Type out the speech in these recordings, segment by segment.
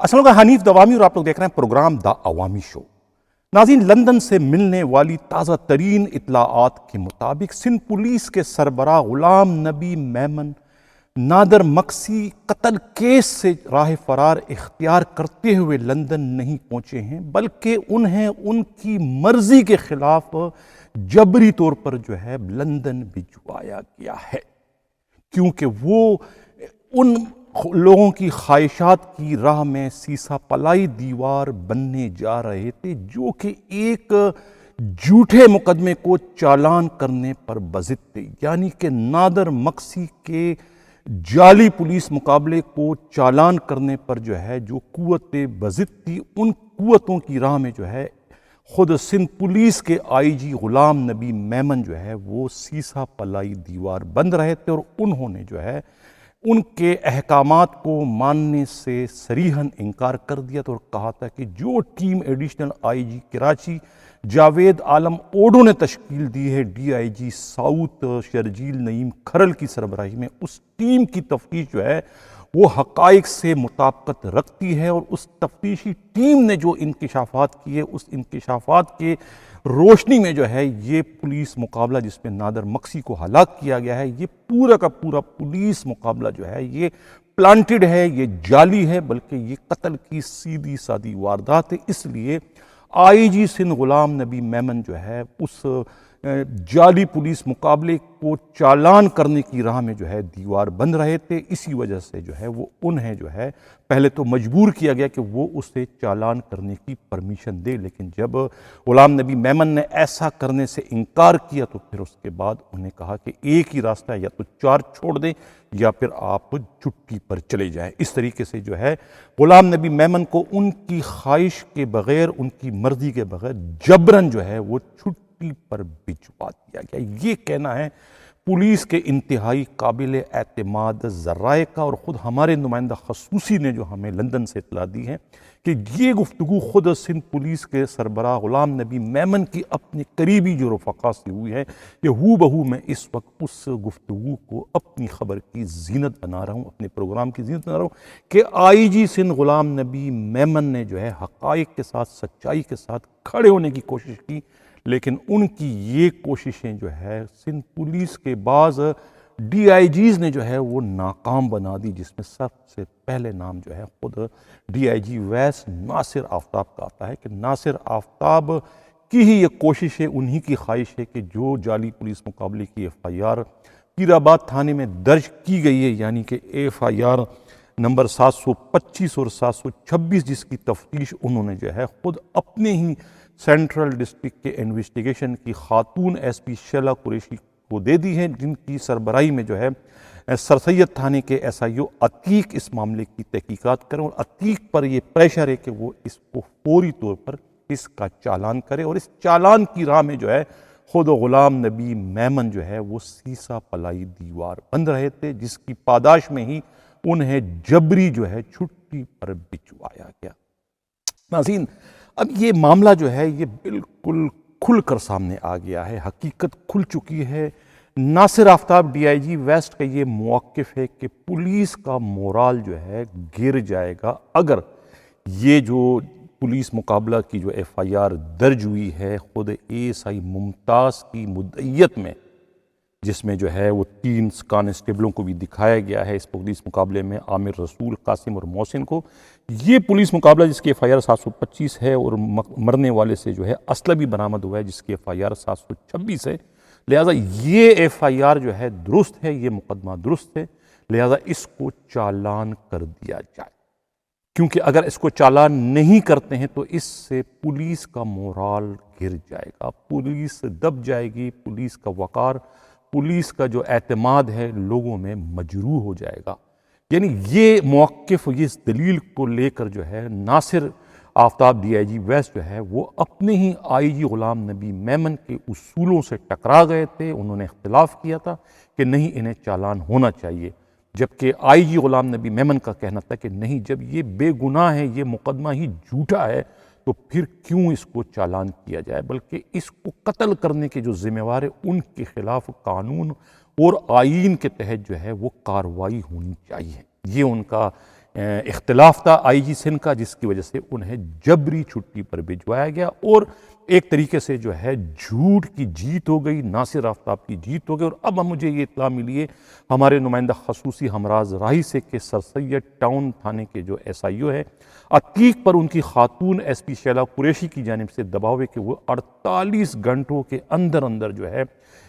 السلام علیکم، حنیف دوامی اور آپ لوگ دیکھ رہے ہیں پروگرام دا عوامی شو۔ ناظرین، لندن سے ملنے والی تازہ ترین اطلاعات کے مطابق سندھ پولیس کے سربراہ غلام نبی میمن نادر مکسی قتل کیس سے راہ فرار اختیار کرتے ہوئے لندن نہیں پہنچے ہیں، بلکہ انہیں ان کی مرضی کے خلاف جبری طور پر لندن بھجوایا گیا ہے، کیونکہ وہ ان لوگوں کی خواہشات کی راہ میں سیسا پلائی دیوار بننے جا رہے تھے جو کہ ایک جھوٹے مقدمے کو چالان کرنے پر بضد تھے، یعنی کہ نادر مکسی کے جعلی پولیس مقابلے کو چالان کرنے پر جو قوتیں بضد تھی، ان قوتوں کی راہ میں خود سندھ پولیس کے آئی جی غلام نبی میمن وہ سیسا پلائی دیوار بند رہے تھے، اور انہوں نے ان کے احکامات کو ماننے سے صریحاً انکار کر دیا تھا اور کہا تھا کہ جو team additional I G Karachi Javed Alam Odho نے تشکیل دی ہے D I G south Sharjeel Naeem Kharal کی سربراہی میں، اس ٹیم کی تفتیش وہ حقائق سے مطابقت رکھتی ہے، اور اس تفتیشی ٹیم نے جو انکشافات کیے، اس انکشافات کے روشنی میں یہ پولیس مقابلہ جس میں نادر مکسی کو ہلاک کیا گیا ہے، یہ پورا کا پورا پولیس مقابلہ یہ پلانٹڈ ہے، یہ جعلی ہے، بلکہ یہ قتل کی سیدھی سادھی واردات ہے۔ اس لیے آئی جی سندھ غلام نبی میمن اس جعلی پولیس مقابلے کو چالان کرنے کی راہ میں دیوار بند رہے تھے، اسی وجہ سے وہ انہیں پہلے تو مجبور کیا گیا کہ وہ اسے چالان کرنے کی پرمیشن دے، لیکن جب غلام نبی میمن نے ایسا کرنے سے انکار کیا تو پھر اس کے بعد انہیں کہا کہ ایک ہی راستہ ہے، یا تو چارج چھوڑ دیں یا پھر آپ چھٹی پر چلے جائیں۔ اس طریقے سے غلام نبی میمن کو ان کی خواہش کے بغیر، ان کی مرضی کے بغیر جبراً وہ چھٹی پر بھجوا دیا گیا۔ یہ کہنا ہے پولیس کے انتہائی قابل اعتماد ذرائع کا، اور خود ہمارے نمائندہ خصوصی نے جو ہمیں لندن سے اطلاع دی ہے کہ یہ گفتگو خود سندھ پولیس کے سربراہ غلام نبی میمن کی اپنے قریبی جو رفقا سے ہوئی ہے، کہ ہو بہو میں اس وقت اس گفتگو کو اپنی خبر کی زینت بنا رہا ہوں، اپنے پروگرام کی زینت بنا رہا ہوں، کہ آئی جی سندھ غلام نبی میمن نے حقائق کے ساتھ، سچائی کے ساتھ کھڑے ہونے کی کوشش کی، لیکن ان کی یہ کوششیں سندھ پولیس کے بعض ڈی آئی جیز نے وہ ناکام بنا دی، جس میں سب سے پہلے نام خود ڈی آئی جی ویس ناصر آفتاب کا آتا ہے، کہ ناصر آفتاب کی ہی یہ کوشش ہے، انہی کی خواہش ہے کہ جو جعلی پولیس مقابلے کی ایف آئی آر پیر آباد تھانے میں درج کی گئی ہے، یعنی کہ ایف آئی آر نمبر 725 اور 726، جس کی تفتیش انہوں نے خود اپنے ہی سینٹرل ڈسٹرکٹ کے انویسٹیگیشن کی خاتون ایس پی شیلا قریشی کو دے دی ہے، جن کی سربراہی میں سر سید تھانے کے ایس آئی او عتیق اس معاملے کی تحقیقات کریں، اور عتیق پر یہ پریشر ہے کہ وہ اس کو فوری طور پر اس کا چالان کرے، اور اس چالان کی راہ میں خود غلام نبی میمن وہ سیسا پلائی دیوار بند رہے تھے، جس کی پاداش میں ہی انہیں جبری چھٹی پر بھجوایا گیا۔ ناظرین، اب یہ معاملہ یہ بالکل کھل کر سامنے آ گیا ہے، حقیقت کھل چکی ہے۔ ناصر آفتاب ڈی آئی جی ویسٹ کا یہ موقف ہے کہ پولیس کا مورال گر جائے گا اگر یہ جو پولیس مقابلہ کی جو ایف آئی آر درج ہوئی ہے خود اے ایس آئی ممتاز کی مدعیت میں، جس میں وہ 3 کانسٹیبلوں کو بھی دکھایا گیا ہے اس پولیس مقابلے میں، عامر رسول، قاسم اور محسن کو، یہ پولیس مقابلہ جس کی ایف آئی آر 725 ہے، اور مرنے والے سے اسلحہ بھی برآمد ہوا ہے جس کی ایف آئی آر 726 ہے، لہٰذا یہ ایف آئی آر درست ہے، یہ مقدمہ درست ہے، لہٰذا اس کو چالان کر دیا جائے، کیونکہ اگر اس کو چالان نہیں کرتے ہیں تو اس سے پولیس کا مورال گر جائے گا، پولیس دب جائے گی، پولیس کا وقار، پولیس کا جو اعتماد ہے لوگوں میں مجروح ہو جائے گا۔ یعنی یہ موقف، اس دلیل کو لے کر ناصر آفتاب ڈی آئی جی ویسٹ وہ اپنے ہی آئی جی غلام نبی میمن کے اصولوں سے ٹکرا گئے تھے، انہوں نے اختلاف کیا تھا کہ نہیں انہیں چالان ہونا چاہیے، جبکہ آئی جی غلام نبی میمن کا کہنا تھا کہ نہیں، جب یہ بے گناہ ہے، یہ مقدمہ ہی جھوٹا ہے، تو پھر کیوں اس کو چالان کیا جائے، بلکہ اس کو قتل کرنے کے جو ذمہ وار ہیں ان کے خلاف قانون اور آئین کے تحت وہ کارروائی ہونی چاہیے۔ یہ ان کا اختلاف تھا آئی جی سندھ کا، جس کی وجہ سے انہیں جبری چھٹی پر بھجوایا گیا اور ایک طریقے سے جو ہے جھوٹ کی جیت ہو گئی، ناصر آفتاب کی جیت ہو گئی۔ اور اب مجھے یہ اطلاع ملی ہے ہمارے نمائندہ خصوصی ہمراز راہی سے کہ سر سید ٹاؤن تھانے کے جو ایس آئی او ہے عتیق پر ان کی خاتون ایس پی شیلا قریشی کی جانب سے دباؤ ہے کہ وہ 48 گھنٹوں کے اندر اندر جو ہے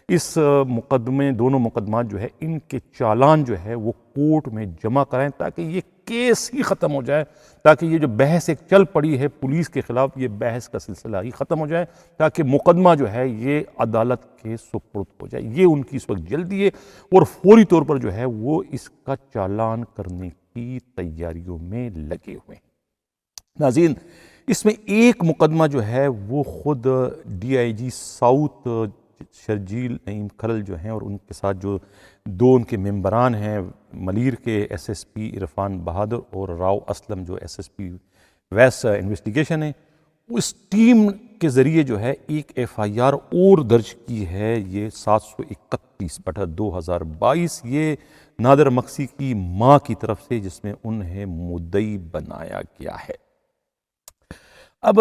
اس مقدمے، دونوں مقدمات جو ہے ان کے چالان جو ہے وہ کورٹ میں جمع کرائیں تاکہ یہ کیس ہی ختم ہو جائے، تاکہ یہ جو بحث ایک چل پڑی ہے پولیس کے خلاف، یہ بحث کا سلسلہ ہی ختم ہو جائے، تاکہ مقدمہ جو ہے یہ عدالت کے سپرد ہو جائے۔ یہ ان کی اس وقت جلدی ہے اور فوری طور پر جو ہے وہ اس کا چالان کرنے کی تیاریوں میں لگے ہوئے ہیں۔ ناظرین، اس میں ایک مقدمہ جو ہے وہ خود D I G south Sharjeel Naeem Kharal جو ہیں اور ان کے ساتھ جو دو ان کے ممبران ہیں، ملیر کے ایس ایس پی عرفان بہادر اور راؤ اسلم جو ایس ایس پی ویس انویسٹیگیشن ہے، اس ٹیم کے ذریعے جو ہے ایک ایف آئی آر اور درج کی ہے، یہ 731/2022، یہ نادر مکسی کی ماں کی طرف سے، جس میں انہیں مدعی بنایا گیا ہے۔ اب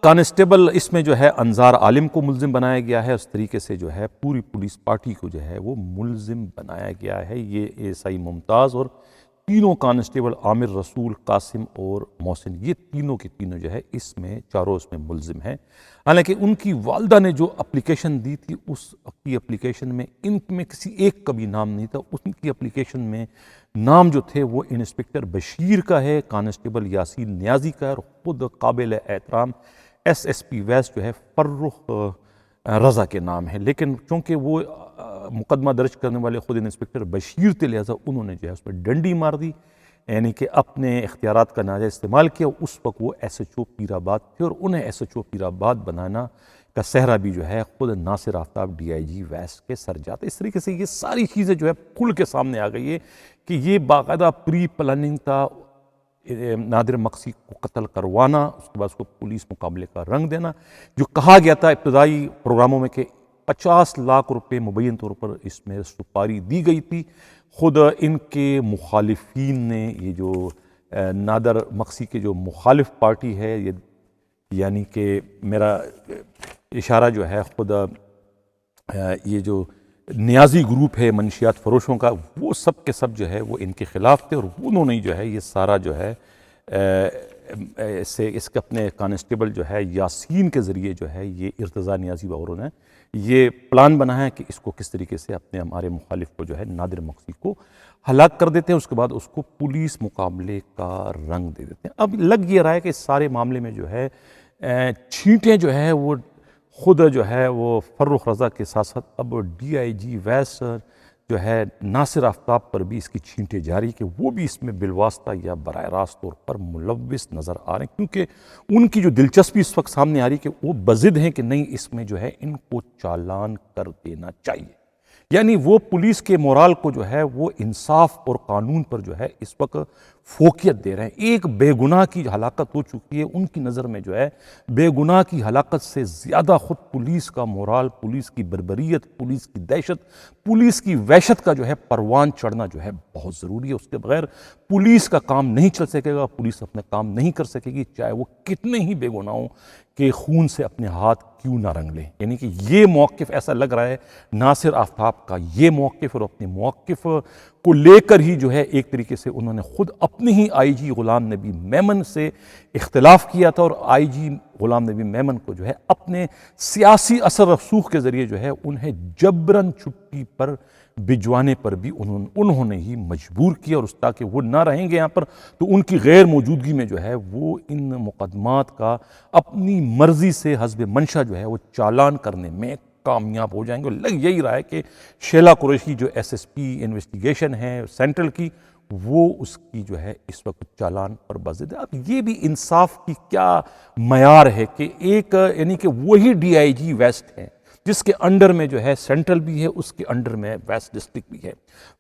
کانسٹیبل اس میں جو ہے انظار عالم کو ملزم بنایا گیا ہے، اس طریقے سے جو ہے پوری پولیس پارٹی کو جو ہے وہ ملزم بنایا گیا ہے۔ یہ ایس آئی ممتاز اور تینوں کانسٹیبل عامر، رسول، قاسم اور محسن، یہ تینوں کے تینوں جو ہے اس میں چاروں اس میں ملزم ہیں۔ حالانکہ ان کی والدہ نے جو اپلیکیشن دی تھی اس کی اپلیکیشن میں ان میں کسی ایک کا بھی نام نہیں تھا، ان کی اپلیکیشن میں نام جو تھے وہ انسپکٹر بشیر کا ہے، کانسٹیبل یاسین نیازی کا ہے، اور خود قابل احترام ایس ایس پی ویس جو ہے فرخ رضا کے نام ہے۔ لیکن چونکہ وہ مقدمہ درج کرنے والے خود انسپکٹر بشیر تھے، لہٰذا انہوں نے جو ہے اس پر ڈنڈی مار دی، یعنی کہ اپنے اختیارات کا ناجائز استعمال کیا۔ اس وقت وہ ایس ایچ او پیر آباد تھے اور انہیں ایس ایچ او پیر آباد بنانا کا صحرا بھی جو ہے خود ناصر آفتاب ڈی آئی جی ویس کے سر جاتا ہے۔ اس طریقے سے یہ ساری چیزیں جو ہے کھل کے سامنے آ گئی ہے کہ یہ باقاعدہ پری پلاننگ تھا، نادر مکسی کو قتل کروانا، اس کے بعد اس کو پولیس مقابلے کا رنگ دینا۔ جو کہا گیا تھا ابتدائی پروگراموں میں کہ 50 لاکھ روپے مبین طور پر اس میں سپاری دی گئی تھی، خود ان کے مخالفین نے، یہ جو نادر مکسی کے جو مخالف پارٹی ہے، یعنی کہ میرا اشارہ جو ہے خود یہ جو نیازی گروپ ہے منشیات فروشوں کا، وہ سب کے سب جو ہے وہ ان کے خلاف تھے، اور انہوں نے جو ہے یہ سارا جو ہے اس کے اپنے کانسٹیبل جو ہے یاسین کے ذریعے جو ہے یہ ارتضیٰ نیازی باوروں نے یہ پلان بنایا کہ اس کو کس طریقے سے اپنے ہمارے مخالف کو جو ہے نادر مکسی کو ہلاک کر دیتے ہیں، اس کے بعد اس کو پولیس مقابلے کا رنگ دے دیتے ہیں۔ اب لگ یہ رہا ہے کہ اس سارے معاملے میں جو ہے چھینٹیں جو ہے وہ خود جو ہے وہ فرخ رضا کے ساتھ ساتھ اب ڈی آئی جی ویس جو ہے ناصر آفتاب پر بھی اس کی چھینٹیں جاری کہ وہ بھی اس میں بالواسطہ یا براہ راست طور پر ملوث نظر آ رہے ہیں، کیونکہ ان کی جو دلچسپی اس وقت سامنے آ رہی ہے کہ وہ بضد ہیں کہ نہیں، اس میں جو ہے ان کو چالان کر دینا چاہیے، یعنی وہ پولیس کے مورال کو جو ہے وہ انصاف اور قانون پر جو ہے اس وقت فوقیت دے رہے ہیں۔ ایک بے گناہ کی ہلاکت ہو چکی ہے، ان کی نظر میں جو ہے بے گناہ کی ہلاکت سے زیادہ خود پولیس کا مورال، پولیس کی بربریت، پولیس کی دہشت، پولیس کی وحشت کا جو ہے پروان چڑھنا جو ہے بہت ضروری ہے۔ اس کے بغیر پولیس کا کام نہیں چل سکے گا، پولیس اپنا کام نہیں کر سکے گی، چاہے وہ کتنے ہی بے گناہوں کے خون سے اپنے ہاتھ کیوں نہ رنگ لیں۔ یعنی کہ یہ موقف ایسا لگ رہا ہے ناصر آفتاب کا، یہ موقف اور اپنے موقف کو لے کر ہی جو ہے ایک طریقے سے انہوں نے خود اپنی ہی آئی جی غلام نبی میمن سے اختلاف کیا تھا، اور آئی جی غلام نبی میمن کو جو ہے اپنے سیاسی اثر رسوخ کے ذریعے جو ہے انہیں جبراً چھٹی پر بھجوانے پر بھی انہوں نے ہی مجبور کیا، اور اس تاکہ وہ نہ رہیں گے یہاں پر تو ان کی غیر موجودگی میں جو ہے وہ ان مقدمات کا اپنی مرضی سے حسب منشا جو ہے وہ چالان کرنے میں کامیاب ہو جائیں گے۔ لگ یہی رہا ہے کہ شیلا قریشی جو ایس ایس پی انویسٹیگیشن ہے سینٹرل کی، وہ اس کی جو ہے اس وقت چالان پر بضد ہے۔ اب یہ بھی انصاف کی کیا معیار ہے کہ ایک یعنی کہ وہی ڈی آئی جی ویسٹ ہے جس کے انڈر میں جو ہے سینٹرل بھی ہے، اس کے انڈر میں ویسٹ ڈسٹرکٹ بھی ہے۔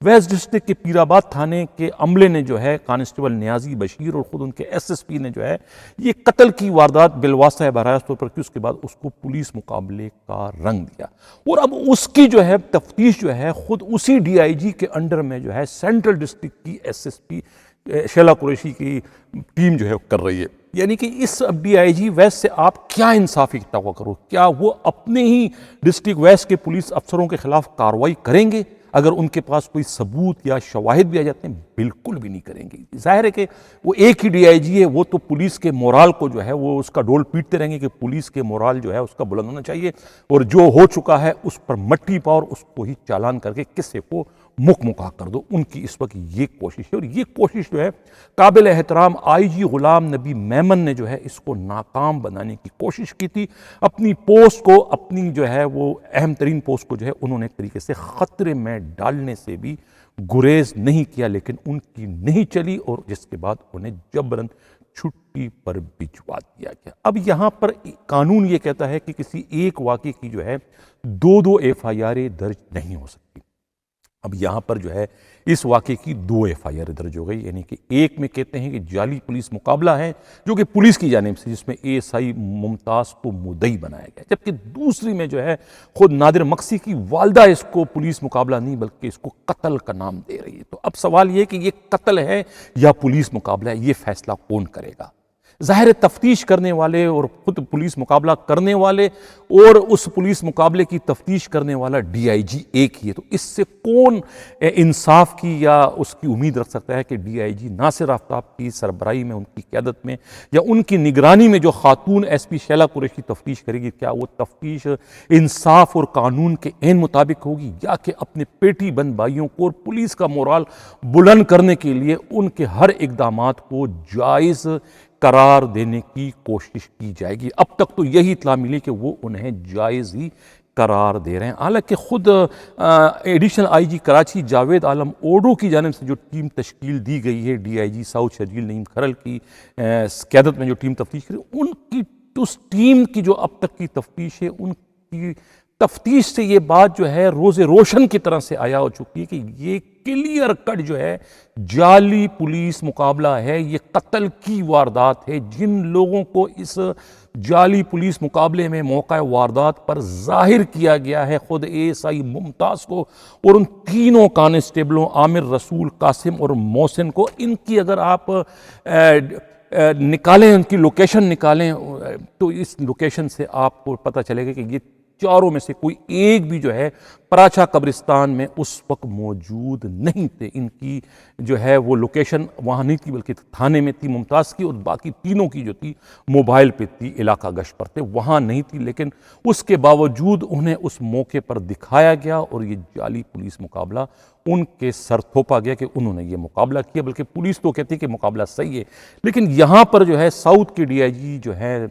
ویسٹ ڈسٹرکٹ کے پیر آباد تھانے کے عملے نے جو ہے کانسٹیبل نیازی بشیر اور خود ان کے ایس ایس پی نے جو ہے یہ قتل کی واردات بالواسطہ ہے براہ راست طور پر کی، اس کے بعد اس کو پولیس مقابلے کا رنگ دیا، اور اب اس کی جو ہے تفتیش جو ہے خود اسی ڈی آئی جی کے انڈر میں جو ہے سینٹرل ڈسٹرکٹ کی S S P Sheila Qureshi کی ٹیم جو ہے کر رہی ہے. یعنی کہ اس اب ڈی آئی جی ویسٹ سے آپ کیا انصافی کی توقع کرو؟ کیا وہ اپنے ہی ڈسٹرکٹ ویسٹ کے پولیس افسروں کے خلاف کارروائی کریں گے اگر ان کے پاس کوئی ثبوت یا شواہد بھی آ جاتے ہیں؟ بالکل بھی نہیں کریں گے. ظاہر ہے کہ وہ ایک ہی ڈی آئی جی ہے, وہ تو پولیس کے مورال کو جو ہے وہ اس کا ڈول پیٹتے رہیں گے کہ پولیس کے مورال جو ہے اس کا بلند ہونا چاہیے, اور جو ہو چکا ہے اس پر مٹی پاؤ اور اس کو ہی چالان کر کے قصے کو مکا کر دو. ان کی اس وقت یہ کوشش ہے, اور یہ کوشش جو ہے قابل احترام آئی جی غلام نبی میمن نے جو ہے اس کو ناکام بنانے کی کوشش کی تھی. اپنی پوسٹ کو, اپنی جو ہے وہ اہم ترین پوسٹ کو جو ہے انہوں نے ایک طریقے سے خطرے میں ڈالنے سے بھی گریز نہیں کیا, لیکن ان کی نہیں چلی اور جس کے بعد انہیں جبراً چھٹی پر بھجوا دیا گیا. اب یہاں پر قانون یہ کہتا ہے کہ کسی ایک واقعے کی جو ہے دو ایف آئی آر درج نہیں ہو سکتی. اب یہاں پر جو ہے اس واقعے کی 2 ایف آئی آر درج ہو گئی. یعنی کہ ایک میں کہتے ہیں کہ جعلی پولیس مقابلہ ہے جو کہ پولیس کی جانب سے, جس میں اے ایس آئی ممتاز کو مدعی بنایا گیا, جبکہ دوسری میں جو ہے خود نادر مکسی کی والدہ اس کو پولیس مقابلہ نہیں بلکہ اس کو قتل کا نام دے رہی ہے. تو اب سوال یہ کہ یہ قتل ہے یا پولیس مقابلہ ہے, یہ فیصلہ کون کرے گا؟ ظاہر تفتیش کرنے والے اور خود پولیس مقابلہ کرنے والے اور اس پولیس مقابلے کی تفتیش کرنے والا ڈی آئی جی ایک ہی ہے. تو اس سے کون انصاف کی یا اس کی امید رکھ سکتا ہے کہ ڈی آئی جی ناصر آفتاب کی سربراہی میں, ان کی قیادت میں یا ان کی نگرانی میں جو خاتون ایس پی شیلا قریشی تفتیش کرے گی, کیا وہ تفتیش انصاف اور قانون کے عین مطابق ہوگی, یا کہ اپنے پیٹی بند بھائیوں کو اور پولیس کا مورال بلند کرنے کے لیے ان کے ہر اقدامات کو جائز قرار دینے کی کوشش کی جائے گی؟ اب تک تو یہی اطلاع ملی کہ وہ انہیں جائز ہی قرار دے رہے ہیں. حالانکہ خود additional I G Karachi Javed Alam Odho کی جانب سے جو ٹیم تشکیل دی گئی ہے D I G south Sharjeel Naeem Kharal کی قیادت میں جو ٹیم تفتیش کری, ان کی اس ٹیم کی جو اب تک کی تفتیش ہے, ان کی تفتیش سے یہ بات جو ہے روز روشن کی طرح سے آیا ہو چکی ہے کہ یہ کلیئر کٹ جو ہے جعلی پولیس مقابلہ ہے, یہ قتل کی واردات ہے. جن لوگوں کو اس جعلی پولیس مقابلے میں موقع واردات پر ظاہر کیا گیا ہے, خود اے ایس آئی ممتاز کو اور ان تینوں کانسٹیبلوں عامر, رسول, قاسم اور محسن کو, ان کی اگر آپ نکالیں, ان کی لوکیشن نکالیں تو اس لوکیشن سے آپ کو پتہ چلے گا کہ یہ چاروں میں سے کوئی ایک بھی جو ہے پراچا قبرستان میں اس وقت موجود نہیں تھے. ان کی جو ہے وہ لوکیشن وہاں نہیں تھی بلکہ تھانے میں تھی ممتاز کی, اور باقی تینوں کی جو تھی موبائل پہ تھی, علاقہ گشت پر تھے, وہاں نہیں تھی. لیکن اس کے باوجود انہیں اس موقع پر دکھایا گیا اور یہ جعلی پولیس مقابلہ ان کے سر تھوپا گیا کہ انہوں نے یہ مقابلہ کیا. بلکہ پولیس تو کہتی ہے کہ مقابلہ صحیح ہے, لیکن یہاں پر جو ہے ساؤتھ کی ڈی آئی جی جو ہے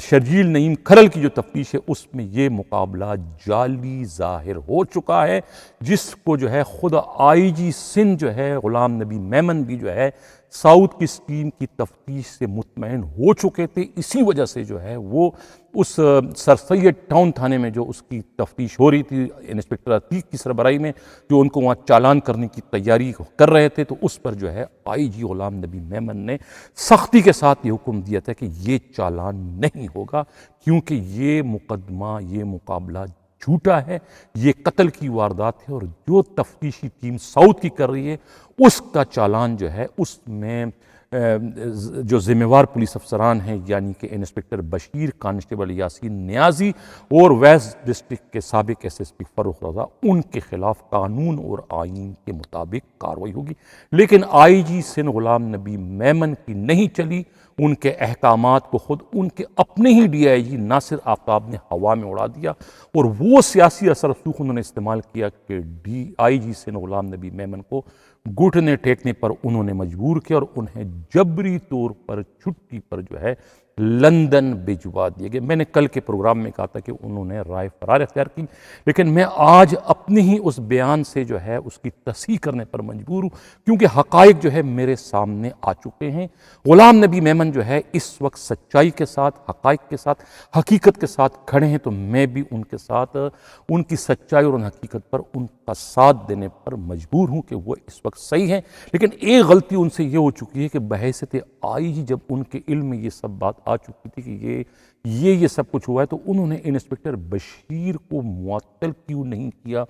شرجیل نعیم کھرل کی جو تفتیش ہے اس میں یہ مقابلہ جعلی ظاہر ہو چکا ہے, جس کو جو ہے خود آئی جی سندھ جو ہے غلام نبی میمن بھی جو ہے ساؤتھ کی ٹیم کی تفتیش سے مطمئن ہو چکے تھے. اسی وجہ سے جو ہے وہ اس سر سید ٹاؤن تھانے میں جو اس کی تفتیش ہو رہی تھی انسپکٹر عتیق کی سربراہی میں, جو ان کو وہاں چالان کرنے کی تیاری کر رہے تھے, تو اس پر جو ہے آئی جی غلام نبی میمن نے سختی کے ساتھ یہ حکم دیا تھا کہ یہ چالان نہیں ہوگا, کیونکہ یہ مقدمہ, یہ مقابلہ جھوٹا ہے, یہ قتل کی واردات ہے, اور جو تفتیشی ٹیم ساؤتھ کی کر رہی ہے اس کا چالان جو ہے اس میں جو ذمہ وار پولیس افسران ہیں, یعنی کہ انسپکٹر بشیر, کانسٹیبل یاسین نیازی اور ویسٹ ڈسٹرکٹ کے سابق ایس ایس پی فروخ رضا, ان کے خلاف قانون اور آئین کے مطابق کارروائی ہوگی. لیکن آئی جی سندھ غلام نبی میمن کی نہیں چلی. ان کے احکامات کو خود ان کے اپنے ہی ڈی آئی جی ناصر آفتاب نے ہوا میں اڑا دیا, اور وہ سیاسی اثر رسوخ انہوں نے استعمال کیا کہ ڈی آئی جی سندھ غلام نبی میمن کو گھٹنے ٹیکنے پر انہوں نے مجبور کیا, اور انہیں جبری طور پر چھٹی پر جو ہے لندن بھجوا دیے گئے. میں نے کل کے پروگرام میں کہا تھا کہ انہوں نے رائے فرار اختیار کی, لیکن میں آج اپنے ہی اس بیان سے جو ہے اس کی تصحیح کرنے پر مجبور ہوں, کیونکہ حقائق جو ہے میرے سامنے آ چکے ہیں. غلام نبی میمن جو ہے اس وقت سچائی کے ساتھ, حقائق کے ساتھ, حقیقت کے ساتھ کھڑے ہیں, تو میں بھی ان کے ساتھ ان کی سچائی اور ان حقیقت پر ان کا ساتھ دینے پر مجبور ہوں کہ وہ اس وقت صحیح ہیں. لیکن ایک غلطی ان سے یہ ہو چکی ہے کہ بحیثیت آئی جی جب ان کے علم میں یہ سب بات آ چکی تھی کہ یہ یہ سب کچھ ہوا ہے، تو انہوں نے انسپکٹر بشیر کو معطل کیوں نہیں کیا؟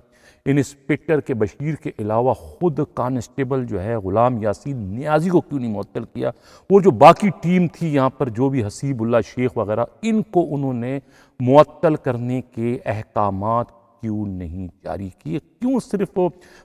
انسپکٹر کے بشیر کے علاوہ خود کانسٹیبل جو ہے غلام یاسین نیازی کو کیوں نہیں معطل کیا؟ وہ جو باقی ٹیم تھی یہاں پر، جو بھی حسیب اللہ شیخ وغیرہ، ان کو انہوں نے معطل کرنے کے احکامات کیوں نہیں جاری کیے؟ کیوں صرف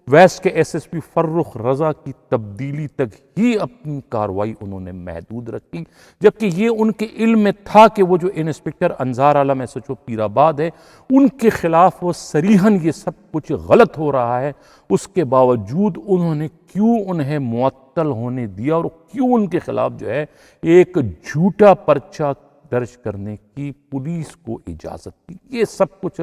ویسٹ کے ایس ایس پی فرخ رضا کی تبدیلی تک ہی اپنی کارروائی انہوں نے محدود رکھی، جبکہ یہ ان کے علم میں تھا کہ وہ جو انسپکٹر انظار عالم ایس ایچ او پیر آباد ہے، ان کے خلاف وہ صریحاً یہ سب کچھ غلط ہو رہا ہے، اس کے باوجود انہوں نے کیوں انہیں معطل ہونے دیا اور کیوں ان کے خلاف جو ہے ایک جھوٹا پرچہ درج کرنے کی پولیس کو اجازت دی؟ یہ سب کچھ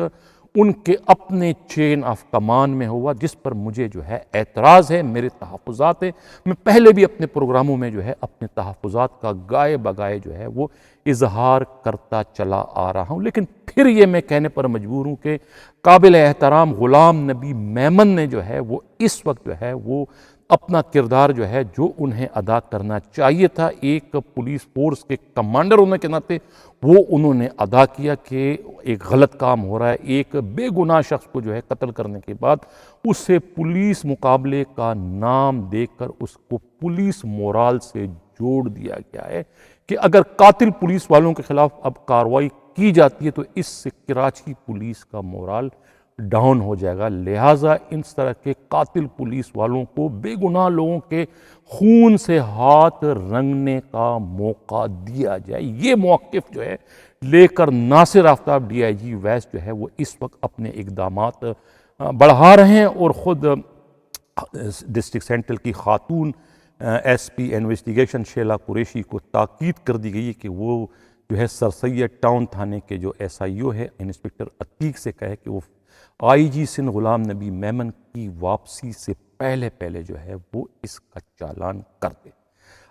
ان کے اپنے چین آف کمان میں ہوا، جس پر مجھے جو ہے اعتراض ہے، میرے تحفظات ہیں۔ میں پہلے بھی اپنے پروگراموں میں جو ہے اپنے تحفظات کا گائے بگائے جو ہے وہ اظہار کرتا چلا آ رہا ہوں، لیکن پھر یہ میں کہنے پر مجبور ہوں کہ قابل احترام غلام نبی میمن نے جو ہے وہ اس وقت جو ہے وہ اپنا کردار جو ہے جو انہیں ادا کرنا چاہیے تھا ایک پولیس فورس کے کمانڈر ہونے کے ناطے، وہ انہوں نے ادا کیا کہ ایک غلط کام ہو رہا ہے۔ ایک بے گناہ شخص کو جو ہے قتل کرنے کے بعد اسے پولیس مقابلے کا نام دے کر اس کو پولیس مورال سے جوڑ دیا گیا ہے کہ اگر قاتل پولیس والوں کے خلاف اب کارروائی کی جاتی ہے تو اس سے کراچی پولیس کا مورال ڈاؤن ہو جائے گا، لہٰذا اس طرح کے قاتل پولیس والوں کو بے گناہ لوگوں کے خون سے ہاتھ رنگنے کا موقع دیا جائے۔ یہ موقف جو ہے لے کر ناصر آفتاب ڈی آئی جی ویسٹ جو ہے وہ اس وقت اپنے اقدامات بڑھا رہے ہیں، اور خود ڈسٹرکٹ سینٹرل کی خاتون S P investigation Sheila Qureshi کو تاکید کر دی گئی ہے کہ وہ جو ہے سر سید ٹاؤن تھانے کے جو ایس آئی او ہے انسپکٹر عتیق سے کہے کہ وہ آئی جی سندھ غلام نبی میمن کی واپسی سے پہلے جو ہے وہ اس کا چالان کر دے۔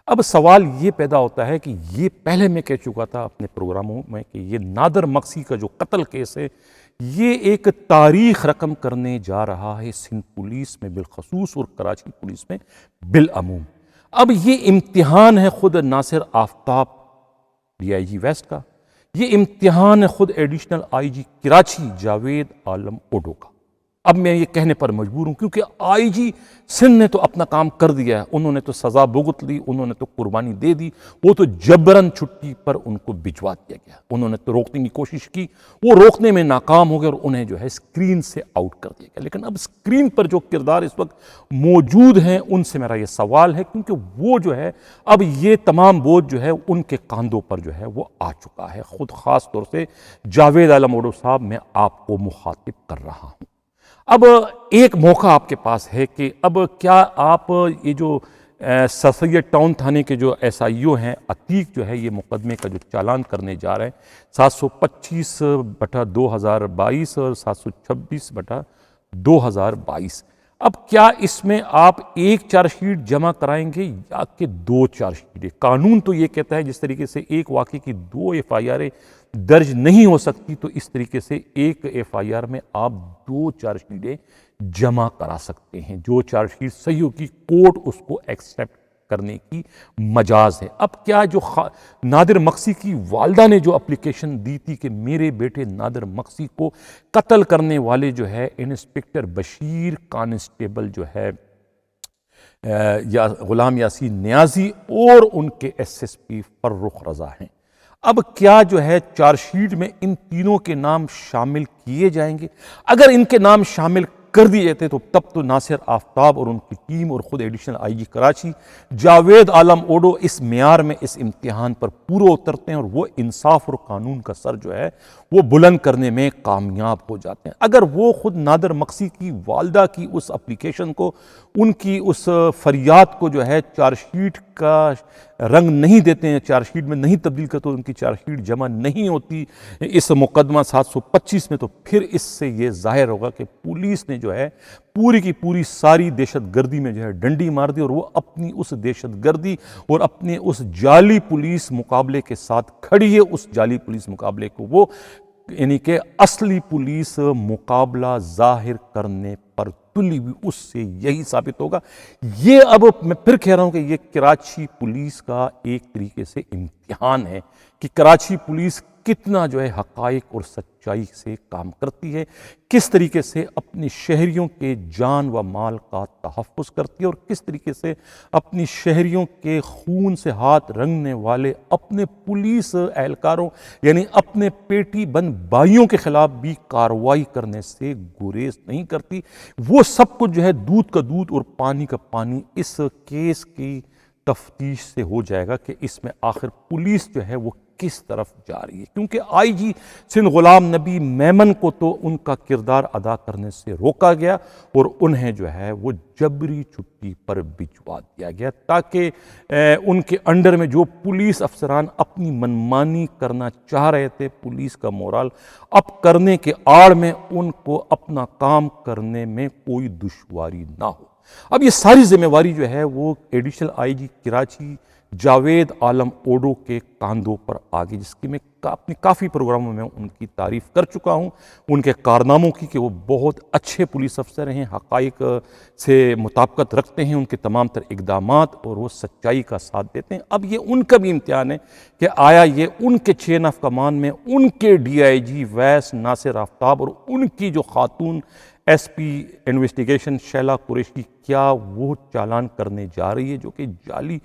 اب سوال یہ پیدا ہوتا ہے کہ یہ پہلے میں کہہ چکا تھا اپنے پروگراموں میں کہ یہ نادر مقصی کا جو قتل کیس ہے یہ ایک تاریخ رقم کرنے جا رہا ہے سندھ پولیس میں بالخصوص اور کراچی پولیس میں بالعموم۔ اب یہ امتحان ہے خود ناصر آفتاب ڈی آئی جی ویسٹ کا، یہ امتحان ہے خود additional I G Karachi Javed Alam Odho کا۔ اب میں یہ کہنے پر مجبور ہوں کیونکہ آئی جی سندھ نے تو اپنا کام کر دیا ہے، انہوں نے تو سزا بھگت لی، انہوں نے تو قربانی دے دی، وہ تو جبراً چھٹی پر ان کو بھجوا دیا گیا، انہوں نے تو روکنے کی کوشش کی، وہ روکنے میں ناکام ہو گئے اور انہیں جو ہے اسکرین سے آؤٹ کر دیا گیا۔ لیکن اب اسکرین پر جو کردار اس وقت موجود ہیں ان سے میرا یہ سوال ہے، کیونکہ وہ جو ہے اب یہ تمام بوجھ جو ہے ان کے کاندھوں پر جو ہے وہ آ چکا ہے۔ خود خاص طور سے جاوید عالم اوڈو صاحب میں آپ کو مخاطب کر رہا ہوں۔ اب ایک موقع آپ کے پاس ہے کہ اب کیا آپ یہ جو سر سید ٹاؤن تھانے کے جو ایس آئی او ہیں عتیق جو ہے یہ مقدمے کا جو چالان کرنے جا رہے ہیں 725/2022 اور 726/2022، اب کیا اس میں آپ ایک چارج شیٹ جمع کرائیں گے یا کہ دو چارج شیٹیں؟ قانون تو یہ کہتا ہے جس طریقے سے ایک واقعے کی 2 ایف آئی آریں درج نہیں ہو سکتی، تو اس طریقے سے ایک ایف آئی آر میں آپ 2 چارج شیٹیں جمع کرا سکتے ہیں۔ جو چارج شیٹ صحیح ہوگی کورٹ اس کو ایکسیپٹ کرنے کی مجاز ہے۔ اب کیا جو نادر مقصی کی والدہ نے جو اپلیکیشن دی تھی کہ میرے بیٹے نادر مقصی کو قتل کرنے والے جو ہے انسپکٹر بشیر، کانسٹیبل جو ہے یا غلام یاسین نیازی اور ان کے ایس ایس پی فرخ رضا ہیں، اب کیا جو ہے چارج شیٹ میں ان تینوں کے نام شامل کیے جائیں گے؟ اگر ان کے نام شامل کر دیے جاتے تو تب تو ناصر آفتاب اور ان کی ٹیم اور خود additional I G Karachi Javed Alam Odho اس معیار میں اس امتحان پر پورے اترتے ہیں اور وہ انصاف اور قانون کا سر جو ہے وہ بلند کرنے میں کامیاب ہو جاتے ہیں۔ اگر وہ خود نادر مقصی کی والدہ کی اس اپلیکیشن کو، ان کی اس فریاد کو جو ہے چارج شیٹ کا رنگ نہیں دیتے ہیں، چارج شیٹ میں نہیں تبدیل کرتے، ان کی چارج شیٹ جمع نہیں ہوتی اس مقدمہ 725 میں، تو پھر اس سے یہ ظاہر ہوگا کہ پولیس نے جو ہے پوری کی پوری ساری دہشت گردی میں جو ہے ڈنڈی مار دی، اور وہ اپنی اس دہشت گردی اور اپنے اس جعلی پولیس مقابلے کے ساتھ کھڑی ہے۔ اس جعلی پولیس مقابلے کو وہ یعنی کہ اصلی پولیس مقابلہ ظاہر کرنے پر تلی ہوئی، اس سے یہی ثابت ہوگا۔ یہ اب میں پھر کہہ رہا ہوں کہ یہ کراچی پولیس کا ایک طریقے سے امتحان ہے کہ کراچی پولیس کتنا جو ہے حقائق اور سچائی سے کام کرتی ہے، کس طریقے سے اپنے شہریوں کے جان و مال کا تحفظ کرتی ہے، اور کس طریقے سے اپنی شہریوں کے خون سے ہاتھ رنگنے والے اپنے پولیس اہلکاروں یعنی اپنے پیٹی بند بھائیوں کے خلاف بھی کارروائی کرنے سے گریز نہیں کرتی۔ وہ سب کچھ جو ہے دودھ کا دودھ اور پانی کا پانی اس کیس کی تفتیش سے ہو جائے گا کہ اس میں آخر پولیس جو ہے وہ کس طرف جا رہی ہے، کیونکہ آئی جی سندھ غلام نبی میمن کو تو ان کا کردار ادا کرنے سے روکا گیا اور انہیں جو ہے وہ جبری چھٹی پر بھجوا دیا گیا تاکہ ان کے انڈر میں جو پولیس افسران اپنی منمانی کرنا چاہ رہے تھے، پولیس کا مورال اب کرنے کے آڑ میں ان کو اپنا کام کرنے میں کوئی دشواری نہ ہو۔ اب یہ ساری ذمہ واری جو ہے وہ additional I G Karachi Javed Alam Odho کے کاندھوں پر آ گئی، جس کی میں اپنے کافی پروگراموں میں ان کی تعریف کر چکا ہوں، ان کے کارناموں کی کہ وہ بہت اچھے پولیس افسر ہیں، حقائق سے مطابقت رکھتے ہیں، ان کے تمام تر اقدامات اور وہ سچائی کا ساتھ دیتے ہیں۔ اب یہ ان کا بھی امتحان ہے کہ آیا یہ ان کے چین آف کمان میں ان کے ڈی آئی جی ویس ناصر آفتاب اور ان کی جو خاتون S P investigation Sheila Qureshi کیا وہ چالان کرنے جا رہی ہے جو کہ جعلی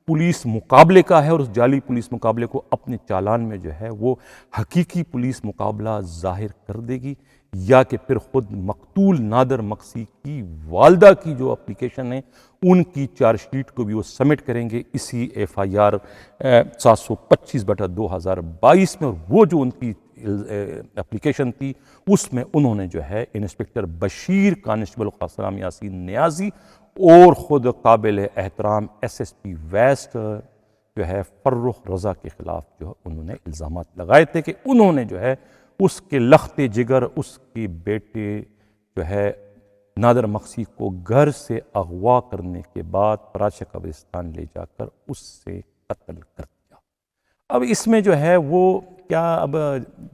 پولیس مقابلے کا ہے، اور اس جعلی پولیس مقابلے کو اپنے چالان میں جو ہے وہ حقیقی پولیس مقابلہ ظاہر کر دے گی، یا کہ پھر خود مقتول نادر مقصی کی والدہ کی جو اپلیکیشن ہے ان کی چارج شیٹ کو بھی وہ سبمٹ کریں گے اسی ایف آئی آر 725/2022 میں، اور وہ جو ان کی اپلیکیشن تھی اس میں انہوں نے جو ہے انسپکٹر بشیر کانسٹیبل قاسم یاسین نیازی اور خود قابل احترام ایس ایس پی ویسٹ جو ہے فرخ رضا کے خلاف جو انہوں نے الزامات لگائے تھے کہ انہوں نے جو ہے اس کے لخت جگر اس کے بیٹے جو ہے نادر مقصی کو گھر سے اغوا کرنے کے بعد پراچہ قبرستان لے جا کر اس سے قتل کر دیا۔ اب اس میں جو ہے وہ کیا اب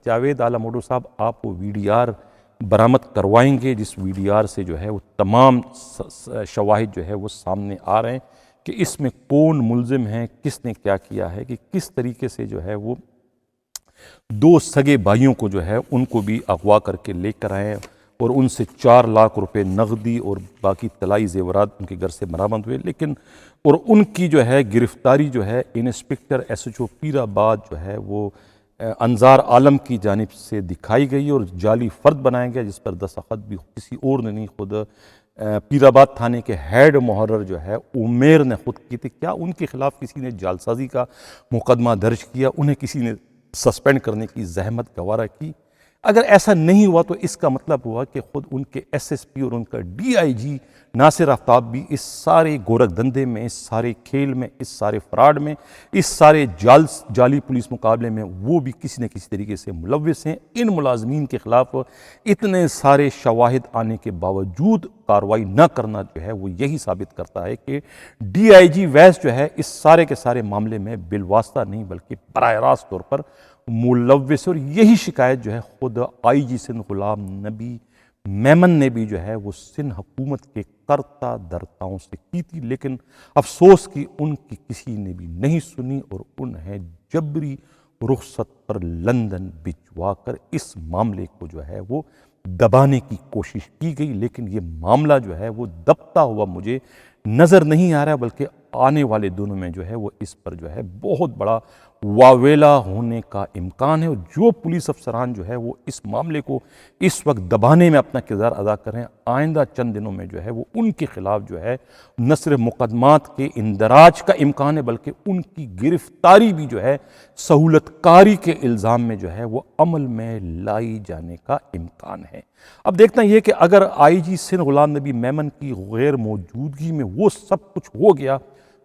جاوید عالم اوڈو صاحب آپ وہ وی ڈی آر برآمد کروائیں گے جس وی ڈی آر سے جو ہے وہ تمام شواہد جو ہے وہ سامنے آ رہے ہیں کہ اس میں کون ملزم ہیں، کس نے کیا کیا ہے، کہ کس طریقے سے جو ہے وہ دو سگے بھائیوں کو جو ہے ان کو بھی اغوا کر کے لے کر آئے اور ان سے 4 لاکھ روپے نقدی اور باقی طلائی زیورات ان کے گھر سے برآمد ہوئے، لیکن اور ان کی جو ہے گرفتاری جو ہے انسپکٹر ایس ایچ او پیر آباد جو ہے وہ انظار عالم کی جانب سے دکھائی گئی اور جعلی فرد بنایا گیا جس پر دستخط بھی کسی اور نے نہیں، خود پیر آباد تھانے کے ہیڈ محرر جو ہے عمیر نے خود کی تھی۔ کیا ان کے خلاف کسی نے جعلسازی کا مقدمہ درج کیا، انہیں کسی نے سسپینڈ کرنے کی زحمت گوارا کی؟ اگر ایسا نہیں ہوا تو اس کا مطلب ہوا کہ خود ان کے ایس ایس پی اور ان کا ڈی آئی جی ناصر آفتاب بھی اس سارے گورکھ دھندے میں، اس سارے کھیل میں، اس سارے فراڈ میں، اس سارے جعلی پولیس مقابلے میں وہ بھی کسی نہ کسی طریقے سے ملوث ہیں۔ ان ملازمین کے خلاف اتنے سارے شواہد آنے کے باوجود کارروائی نہ کرنا جو ہے وہ یہی ثابت کرتا ہے کہ ڈی آئی جی ویس جو ہے اس سارے کے سارے معاملے میں بالواسطہ نہیں بلکہ براہ راست طور پر ملوث، اور یہی شکایت جو ہے خود آئی جی سندھ غلام نبی میمن نے بھی جو ہے وہ سندھ حکومت کے کرتا درتاؤں سے کی تھی، لیکن افسوس کہ ان کی کسی نے بھی نہیں سنی اور انہیں جبری رخصت پر لندن بھجوا کر اس معاملے کو جو ہے وہ دبانے کی کوشش کی گئی، لیکن یہ معاملہ جو ہے وہ دبتا ہوا مجھے نظر نہیں آ رہا، بلکہ آنے والے دنوں میں جو ہے وہ اس پر جو ہے بہت بڑا واویلا ہونے کا امکان ہے، اور جو پولیس افسران جو ہے وہ اس معاملے کو اس وقت دبانے میں اپنا کردار ادا کر رہے ہیں، آئندہ چند دنوں میں جو ہے وہ ان کے خلاف جو ہے نہ صرف مقدمات کے اندراج کا امکان ہے بلکہ ان کی گرفتاری بھی جو ہے سہولت کاری کے الزام میں جو ہے وہ عمل میں لائی جانے کا امکان ہے۔ اب دیکھنا یہ کہ اگر آئی جی سندھ غلام نبی میمن کی غیر موجودگی میں وہ سب کچھ ہو گیا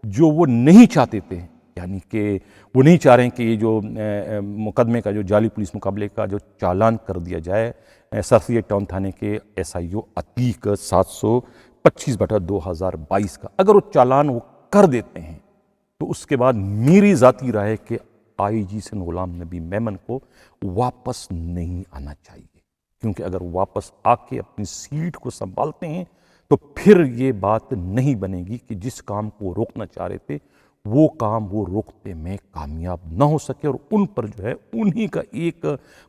جو وہ نہیں چاہتے تھے، یعنی کہ وہ نہیں چاہ رہے ہیں کہ یہ جو مقدمے کا جو جعلی پولیس مقابلے کا جو چالان کر دیا جائے سرخیت ٹاؤن تھانے کے ایس آئی او عتیق 725/2022 کا، اگر وہ چالان وہ کر دیتے ہیں تو اس کے بعد میری ذاتی رائے ہے کہ آئی جی سندھ غلام نبی میمن کو واپس نہیں آنا چاہیے، کیونکہ اگر واپس آ کے اپنی سیٹ کو سنبھالتے ہیں تو پھر یہ بات نہیں بنے گی کہ جس کام کو روکنا چاہ رہے تھے وہ کام وہ روکنے میں کامیاب نہ ہو سکے، اور ان پر جو ہے انہی کا ایک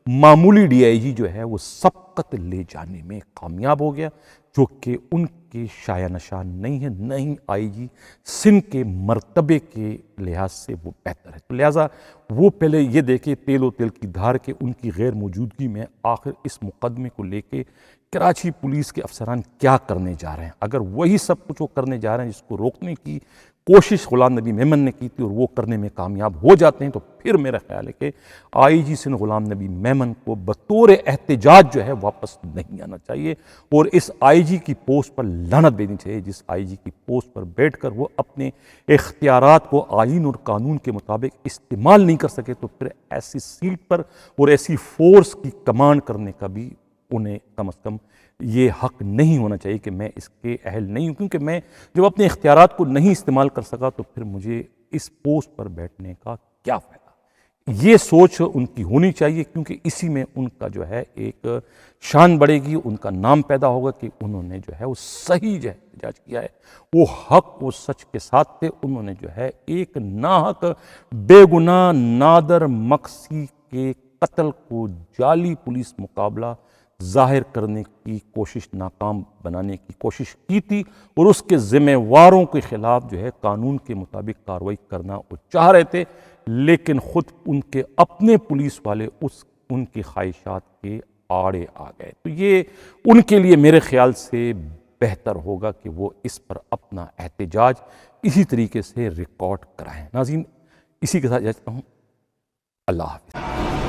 معمولی ڈی آئی جی جو ہے وہ سبقت لے جانے میں کامیاب ہو گیا، جو کہ ان کے شایع نشان نہیں ہے، نہ ہی آئی جی سندھ کے مرتبے کے لحاظ سے وہ بہتر ہے۔ تو لہٰذا وہ پہلے یہ دیکھے تیل و تیل کی دھار کے ان کی غیر موجودگی میں آخر اس مقدمے کو لے کے کراچی پولیس کے افسران کیا کرنے جا رہے ہیں۔ اگر وہی سب کچھ وہ کرنے جا رہے ہیں جس کو روکنے کی کوشش غلام نبی میمن نے کی تھی اور وہ کرنے میں کامیاب ہو جاتے ہیں، تو پھر میرا خیال ہے کہ آئی جی سندھ غلام نبی میمن کو بطور احتجاج جو ہے واپس نہیں آنا چاہیے، اور اس آئی جی کی پوسٹ پر لعنت بھیجنی چاہیے جس آئی جی کی پوسٹ پر بیٹھ کر وہ اپنے اختیارات کو آئین اور قانون کے مطابق استعمال نہیں کر سکے، تو پھر ایسی سیٹ پر اور ایسی فورس کی کمانڈ کرنے کا بھی انہیں کم از کم یہ حق نہیں ہونا چاہیے کہ میں اس کے اہل نہیں ہوں، کیونکہ میں جب اپنے اختیارات کو نہیں استعمال کر سکا تو پھر مجھے اس پوسٹ پر بیٹھنے کا کیا فائدہ۔ یہ سوچ ان کی ہونی چاہیے، کیونکہ اسی میں ان کا جو ہے ایک شان بڑھے گی، ان کا نام پیدا ہوگا کہ انہوں نے جو ہے وہ صحیح جو ہے احتجاج کیا ہے، وہ حق و سچ کے ساتھ تھے۔ انہوں نے جو ہے ایک ناحق بے گناہ نادر مکسی کے قتل کو جعلی پولیس مقابلہ ظاہر کرنے کی کوشش، ناکام بنانے کی کوشش کی تھی، اور اس کے ذمہ واروں کے خلاف جو ہے قانون کے مطابق کارروائی کرنا وہ چاہ رہے تھے، لیکن خود ان کے اپنے پولیس والے ان کی خواہشات کے آڑے آ گئے۔ تو یہ ان کے لیے میرے خیال سے بہتر ہوگا کہ وہ اس پر اپنا احتجاج اسی طریقے سے ریکارڈ کرائیں۔ ناظرین، اسی کے ساتھ اجازت چاہتا ہوں، اللہ حافظ۔